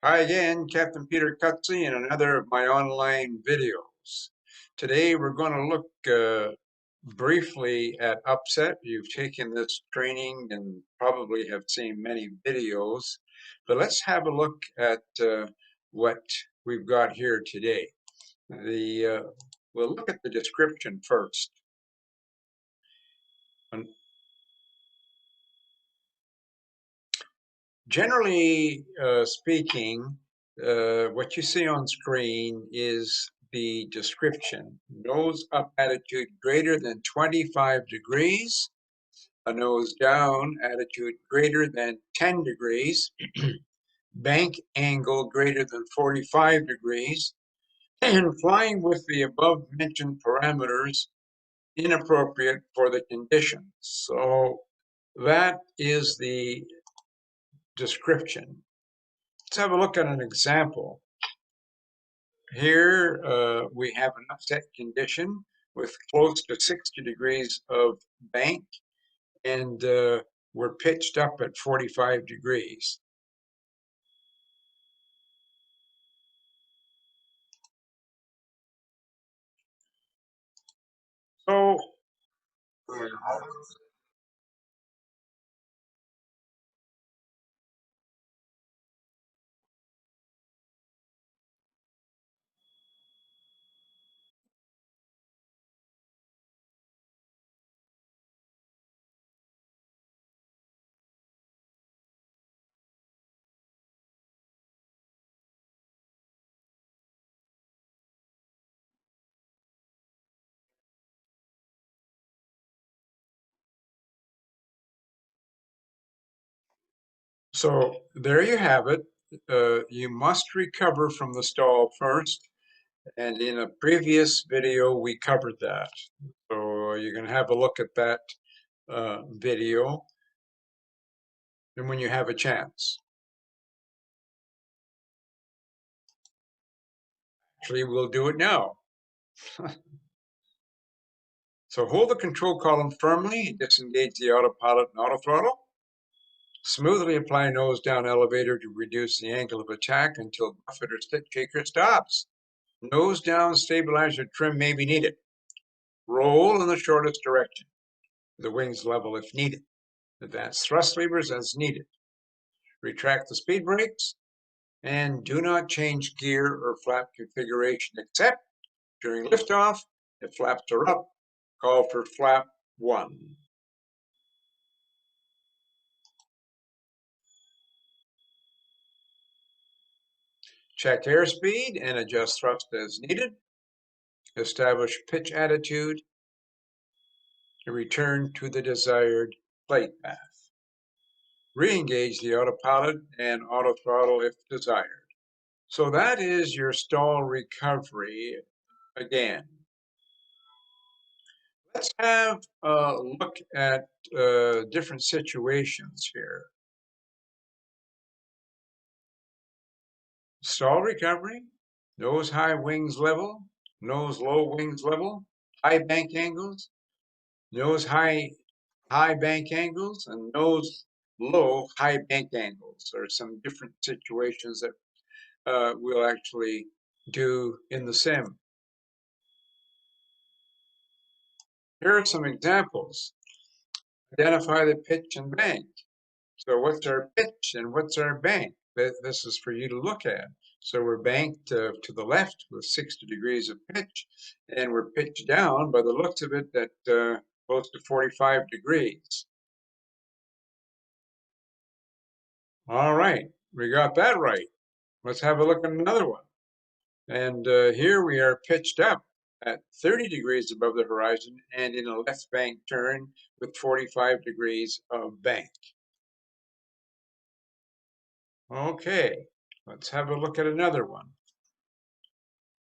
Hi again, Captain Peter Cutsey in another of my online videos. Today we're going to look briefly at upset. You've taken this training and probably have seen many videos, but let's have a look at what we've got here today. We'll look at the description first. Generally speaking, what you see on screen is the description. Nose up attitude greater than 25 degrees, a nose down attitude greater than 10 degrees, bank angle greater than 45 degrees, and flying with the above mentioned parameters inappropriate for the conditions. So that is the description. Let's have a look at an example. Here we have an upset condition with close to 60 degrees of bank, and we're pitched up at 45 degrees. So So there you have it. You must recover from the stall first. And in a previous video, we covered that. So you can have a look at that video and when you have a chance. Actually, we'll do it now. So hold the control column firmly, disengage the autopilot and autothrottle. Smoothly apply nose down elevator to reduce the angle of attack until buffet or stick shaker stops. Nose down stabilizer trim may be needed. Roll in the shortest direction. The wings level if needed. Advance thrust levers as needed. Retract the speed brakes and do not change gear or flap configuration except during liftoff. If flaps are up, call for flap 1. Check airspeed and adjust thrust as needed. Establish pitch attitude and return to the desired flight path. Re-engage the autopilot and autothrottle if desired. So that is your stall recovery again. Let's have a look at different situations here. Stall recovery, nose high wings level, nose low wings level, high bank angles, nose high bank angles, and nose low high bank angles. There are some different situations that we'll actually do in the sim. Here are some examples. Identify the pitch and bank. So what's our pitch and what's our bank? This is for you to look at. So we're banked to the left with 60 degrees of pitch, and we're pitched down by the looks of it at close to 45 degrees. All right, we got that right. Let's have a look at another one. And here we are pitched up at 30 degrees above the horizon and in a left bank turn with 45 degrees of bank. Okay, let's have a look at another one.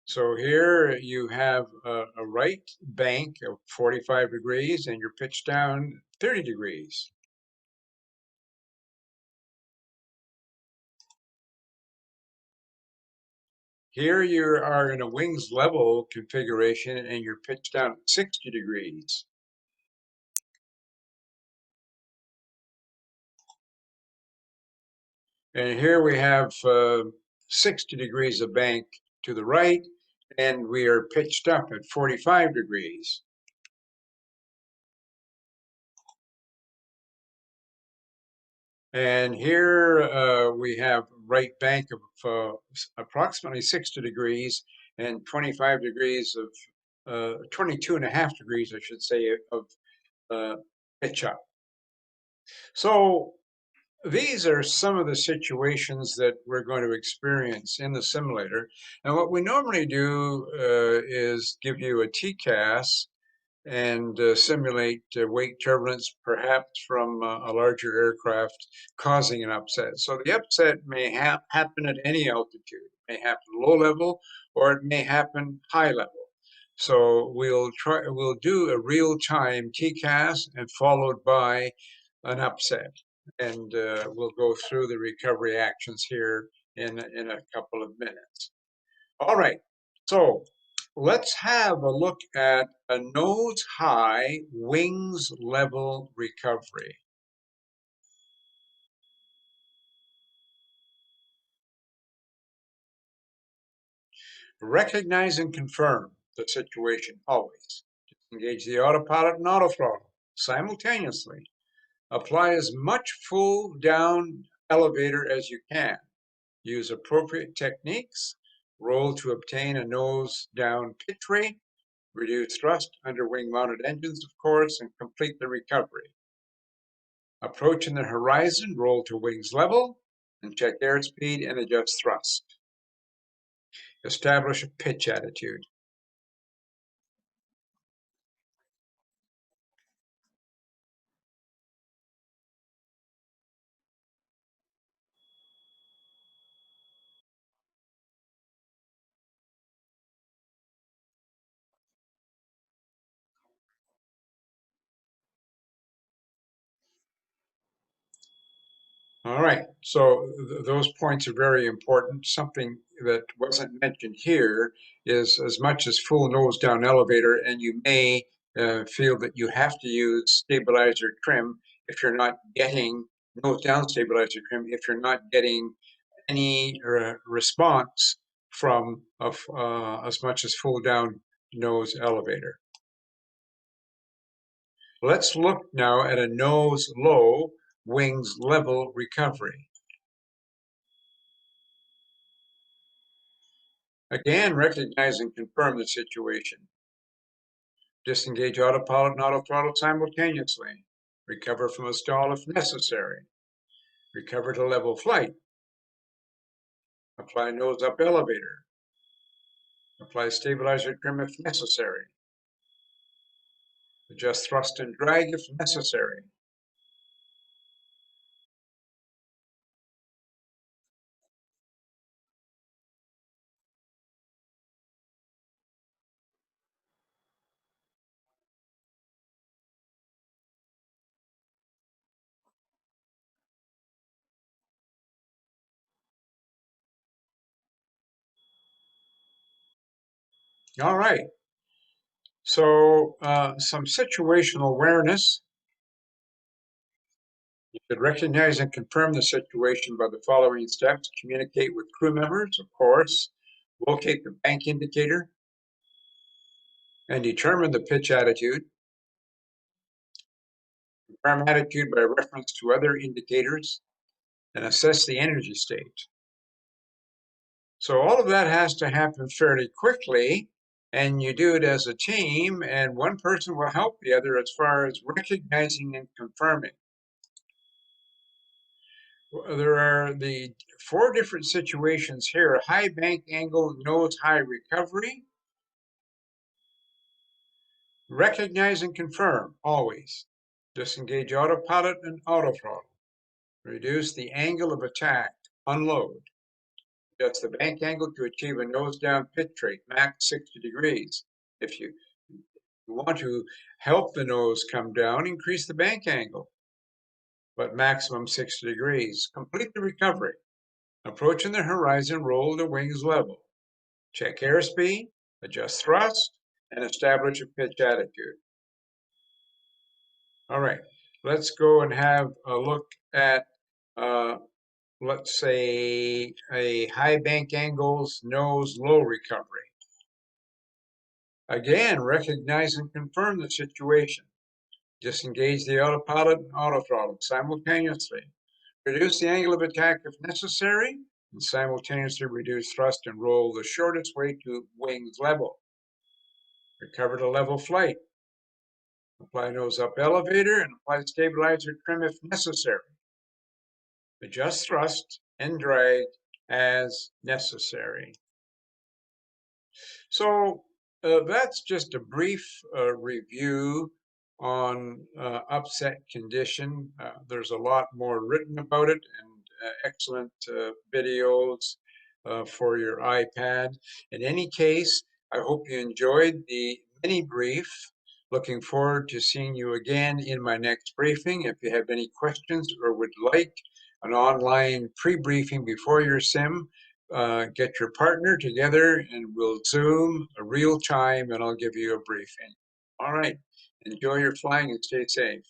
So here you have a right bank of 45 degrees and you're pitched down 30 degrees. Here you are in a wings level configuration and you're pitched down at 60 degrees. And here we have 60 degrees of bank to the right, and we are pitched up at 45 degrees. And here we have right bank of approximately 60 degrees and 25 degrees of 22.5 degrees, I should say, of pitch up. So these are some of the situations that we're going to experience in the simulator. And what we normally do is give you a TCAS and simulate wake turbulence, perhaps from a larger aircraft causing an upset. So the upset may happen at any altitude. It may happen low level, or it may happen high level. So we'll do a real-time TCAS and followed by an upset. And we'll go through the recovery actions here in a couple of minutes. All right, so let's have a look at a nose high, wings level recovery. Recognize and confirm the situation always. Engage the autopilot and autothrottle simultaneously. Apply as much full down elevator as you can. Use appropriate techniques. Roll to obtain a nose down pitch rate. Reduce thrust under wing mounted engines, of course, and complete the recovery. Approaching the horizon, roll to wings level and check airspeed and adjust thrust. Establish a pitch attitude. All right, so those points are very important. Something that wasn't mentioned here is as much as full nose down elevator, and you may feel that you have to use stabilizer trim if you're not getting nose down stabilizer trim, if you're not getting any response from as much as full down nose elevator. Let's look now at a nose low, wings level recovery. Again, recognize and confirm the situation. Disengage autopilot and autothrottle simultaneously. Recover from a stall if necessary. Recover to level flight. Apply nose up elevator. Apply stabilizer trim if necessary. Adjust thrust and drag if necessary. All right. So some situational awareness. You should recognize and confirm the situation by the following steps. Communicate with crew members, of course. Locate the bank indicator and determine the pitch attitude. Confirm attitude by reference to other indicators and assess the energy state. So all of that has to happen fairly quickly, and you do it as a team, and one person will help the other as far as recognizing and confirming. There are the 4 different situations here: high bank angle, nose high recovery. Recognize and confirm always. Disengage autopilot and autothrottle. Reduce the angle of attack, unload. Adjust the bank angle to achieve a nose down pitch rate, max 60 degrees. If you want to help the nose come down, increase the bank angle, but maximum 60 degrees. Complete the recovery. Approaching the horizon, roll the wings level. Check airspeed, adjust thrust, and establish a pitch attitude. All right, let's go and have a look at let's say, a high bank angles, nose, low recovery. Again, recognize and confirm the situation. Disengage the autopilot and autothrottle simultaneously. Reduce the angle of attack if necessary, and simultaneously reduce thrust and roll the shortest way to wings level. Recover to level flight. Apply nose up elevator and apply stabilizer trim if necessary. Adjust thrust and drag as necessary. So that's just a brief review on upset condition. There's a lot more written about it and excellent videos for your iPad. In any case, I hope you enjoyed the mini brief. Looking forward to seeing you again in my next briefing. If you have any questions or would like an online pre-briefing before your sim, get your partner together and we'll Zoom a real time and I'll give you a briefing. All right. Enjoy your flying and stay safe.